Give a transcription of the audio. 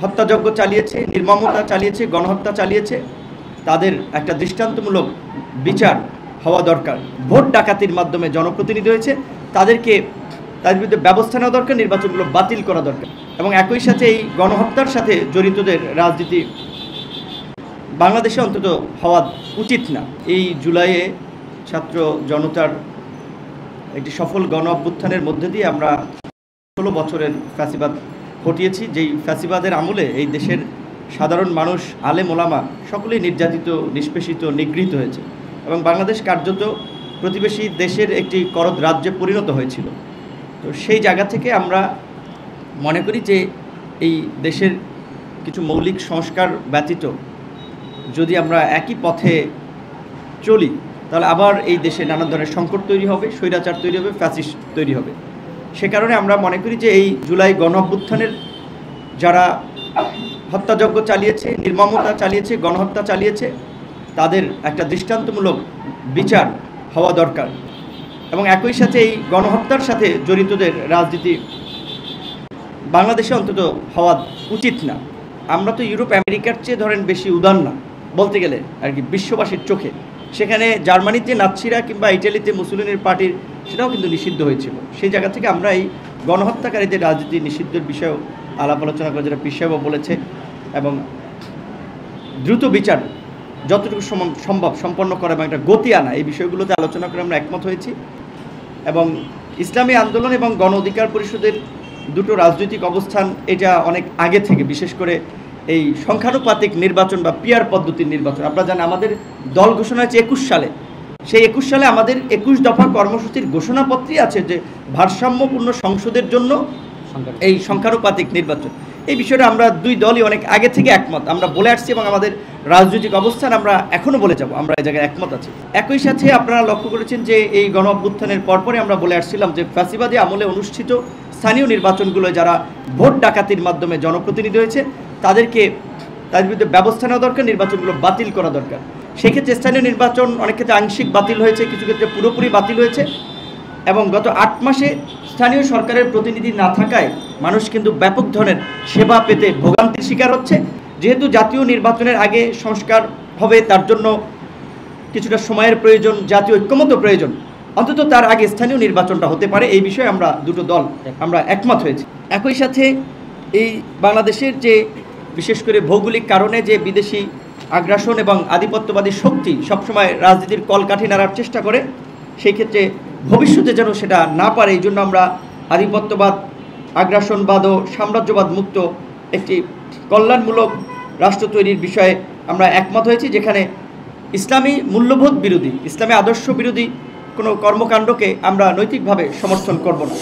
হত্যাযজ্ঞ চালিয়েছে, নির্মমতা চালিয়েছে, গণহত্যা চালিয়েছে, তাদের একটা দৃষ্টান্তমূলক বিচার হওয়া দরকার। ভোট ডাকাতির মাধ্যমে জনপ্রতিনিধি হয়েছে, তাদের বিরুদ্ধে ব্যবস্থা নেওয়া দরকার, নির্বাচনগুলো বাতিল করা দরকার। এবং একই সাথে এই গণহত্যার সাথে জড়িতদের রাজনীতি বাংলাদেশে অন্তত হওয়া উচিত না। এই জুলাইয়ে ছাত্র জনতার একটি সফল গণ অভ্যুত্থানের মধ্যে দিয়ে আমরা 16 বছরের ফ্যাসিবাদ হটিয়েছি। যেই ফ্যাসিবাদের আমলে এই দেশের সাধারণ মানুষ, আলেম ওলামা সকলেই নির্যাতিত, নিষ্পেষিত, নিগৃহীত হয়েছে এবং বাংলাদেশ কার্যত প্রতিবেশী দেশের একটি করদ রাজ্যে পরিণত হয়েছিল। তো সেই জায়গা থেকে আমরা মনে করি যে এই দেশের কিছু মৌলিক সংস্কার ব্যতীত যদি আমরা একই পথে চলি, তাহলে আবার এই দেশে নানা ধরনের সংকট তৈরি হবে, স্বৈরাচার তৈরি হবে, ফ্যাসিস্ট তৈরি হবে। সে কারণে আমরা মনে করি যে এই জুলাই গণ অভ্যুত্থানের যারা হত্যাযজ্ঞ চালিয়েছে, নির্মমতা চালিয়েছে, গণহত্যা চালিয়েছে, তাদের একটা দৃষ্টান্তমূলক বিচার হওয়া দরকার। এবং একই সাথে এই গণহত্যার সাথে জড়িতদের রাজনীতি বাংলাদেশে অন্তত হওয়া উচিত না। আমরা তো ইউরোপ আমেরিকার চেয়ে ধরেন বেশি উদার না বলতে গেলে আর কি, বিশ্ববাসীর চোখে। সেখানে জার্মানির যে নাৎসিরা কিংবা ইটালিতে মুসলিনের পার্টির, সেটাও কিন্তু নিষিদ্ধ হয়েছিল। সেই জায়গা থেকে আমরা এই গণহত্যাকারীদের রাজনীতি নিষিদ্ধের বিষয়েও আলাপ আলোচনা করে, যেটা পীর সাহেবও বলেছে, এবং দ্রুত বিচার যতটুকু সম্ভব সম্পন্ন করা এবং একটা গতি আনা, এই বিষয়গুলোতে আলোচনা করে আমরা একমত হয়েছি। এবং ইসলামী আন্দোলন এবং গণ অধিকার পরিষদের দুটো রাজনৈতিক অবস্থান এটা অনেক আগে থেকে, বিশেষ করে এই সংখ্যানুপাতিক নির্বাচন বা পিয়ার পদ্ধতির নির্বাচন, আপনারা জানেন আমাদের দল ঘোষণা হয়েছে 21 সালে। সেই 21 সালে আমাদের 21 দফা কর্মসূচির ঘোষণাপত্রই আছে যে ভারসাম্যপূর্ণ সংসদের জন্য এই সংখ্যানুপাতিক নির্বাচন। এই বিষয়টা আমরা দুই দলই অনেক আগে থেকে একমত, আমরা বলে আসছি এবং আমাদের রাজনৈতিক অবস্থান আমরা এখনও বলে যাব, আমরা এই জায়গায় একমত আছি। একই সাথে আপনারা লক্ষ্য করেছেন যে এই গণ অভ্যুত্থানের পরপরই আমরা বলে আসছিলাম যে ফ্যাসিবাদী আমলে অনুষ্ঠিত স্থানীয় নির্বাচনগুলো যারা ভোট ডাকাতির মাধ্যমে জনপ্রতিনিধি হয়েছে, তাদের বিরুদ্ধে ব্যবস্থা নেওয়া দরকার, নির্বাচনগুলো বাতিল করা দরকার। সেক্ষেত্রে স্থানীয় নির্বাচন অনেক ক্ষেত্রে আংশিক বাতিল হয়েছে, কিছু ক্ষেত্রে পুরোপুরি বাতিল হয়েছে। এবং গত 8 মাসে স্থানীয় সরকারের প্রতিনিধি না থাকায় মানুষ কিন্তু ব্যাপক ধরনের সেবা পেতে ভোগান্তির শিকার হচ্ছে। যেহেতু জাতীয় নির্বাচনের আগে সংস্কার হবে, তার জন্য কিছুটা সময়ের প্রয়োজন, জাতীয় ঐক্যমত্য প্রয়োজন, অন্তত তার আগে স্থানীয় নির্বাচনটা হতে পারে। এই বিষয়ে আমরা দুটো দল আমরা একমত হয়েছি। একই সাথে এই বাংলাদেশের যে বিশেষ করে ভৌগোলিক কারণে যে বিদেশি আগ্রাসন এবং আধিপত্যবাদী শক্তি সবসময় রাজনীতির কলকাঠি নাড়ার চেষ্টা করে, সেই ক্ষেত্রে ভবিষ্যতে যেন সেটা না পারে, এই জন্য আমরা আধিপত্যবাদ, আগ্রাসনবাদ ও সাম্রাজ্যবাদ মুক্ত একটি কল্যাণমূলক রাষ্ট্র তৈরির বিষয়ে আমরা একমত হয়েছি, যেখানে ইসলামী মূল্যবোধ বিরোধী, ইসলামী আদর্শ বিরোধী কোনো কর্মকাণ্ডকে আমরা নৈতিকভাবে সমর্থন করব না।